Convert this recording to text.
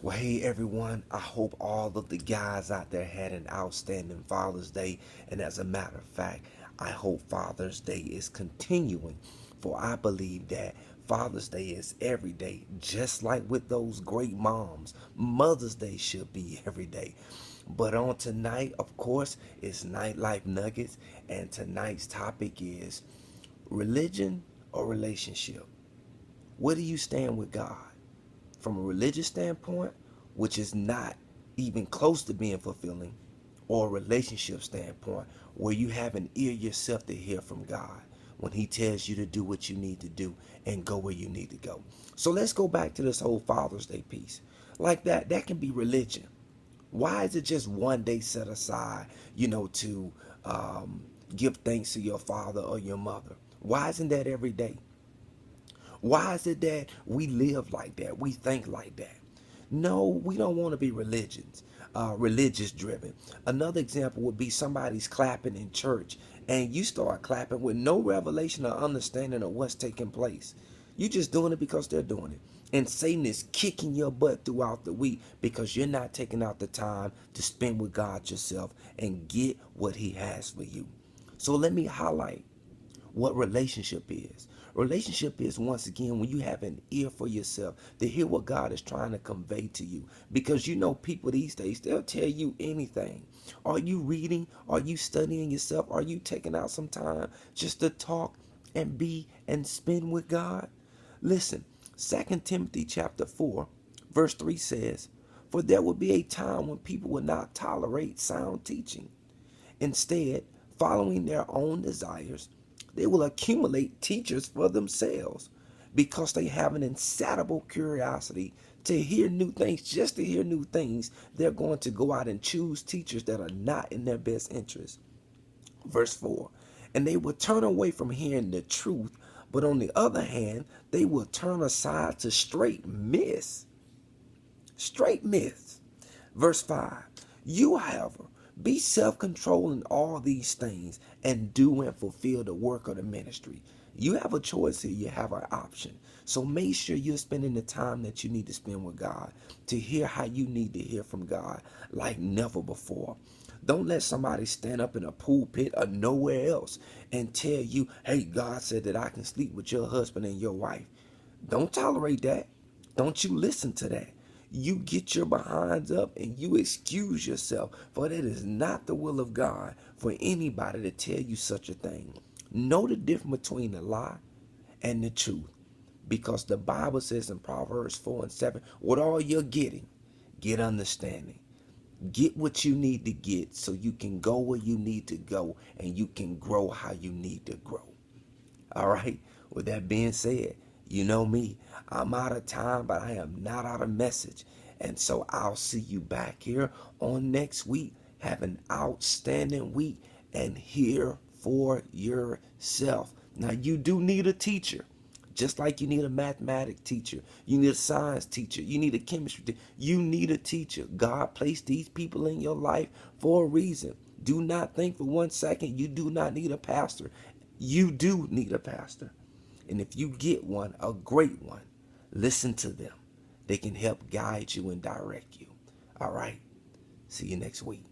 Well, hey everyone, I hope all of the guys out there had an outstanding Father's Day. And as a matter of fact, I hope Father's Day is continuing. For I believe that Father's Day is every day, just like with those great moms. Mother's Day should be every day. But on tonight, of course, it's Nightlife Nuggets. And tonight's topic is religion or relationship. Where do you stand with God? From a religious standpoint, which is not even close to being fulfilling, or a relationship standpoint, where you have an ear yourself to hear from God when He tells you to do what you need to do and go where you need to go. So let's go back to this whole Father's Day piece. Like that can be religion. Why is it just one day set aside, to give thanks to your father or your mother? Why isn't that every day? Why is it that we live like that? We think like that. No, we don't want to be religious driven. Another example would be somebody's clapping in church and you start clapping with no revelation or understanding of what's taking place. You just doing it because they're doing it. And Satan is kicking your butt throughout the week because you're not taking out the time to spend with God yourself and get what He has for you. So let me highlight what relationship is. Relationship is, once again, when you have an ear for yourself to hear what God is trying to convey to you. Because people these days, they'll tell you anything. Are you reading? Are you studying yourself? Are you taking out some time just to talk and be and spend with God? Listen, 2 Timothy chapter 4, verse 3 says, "For there will be a time when people will not tolerate sound teaching. Instead, following their own desires, they will accumulate teachers for themselves because they have an insatiable curiosity to hear new things. Just to hear new things, they're going to go out and choose teachers that are not in their best interest." Verse 4, "And they will turn away from hearing the truth, but on the other hand, they will turn aside to straight myths." Straight myths. Verse 5, "You, however, be self-controlled in all these things and do and fulfill the work of the ministry." You have a choice here. You have an option. So make sure you're spending the time that you need to spend with God to hear how you need to hear from God like never before. Don't let somebody stand up in a pulpit or nowhere else and tell you, "Hey, God said that I can sleep with your husband and your wife." Don't tolerate that. Don't you listen to that. You get your behinds up and you excuse yourself, for that is not the will of God for anybody to tell you such a thing. Know the difference between the lie and the truth, because the Bible says in Proverbs 4 and 7, "With all you're getting, get understanding." Get what you need to get so you can go where you need to go and you can grow how you need to grow. All right. With that being said, you know me. I'm out of time, but I am not out of message. And so I'll see you back here on next week. Have an outstanding week and hear for yourself. Now, you do need a teacher. Just like you need a mathematics teacher, you need a science teacher, you need a chemistry teacher, you need a teacher. God placed these people in your life for a reason. Do not think for 1 second you do not need a pastor. You do need a pastor. And if you get one, a great one, listen to them. They can help guide you and direct you. All right. See you next week.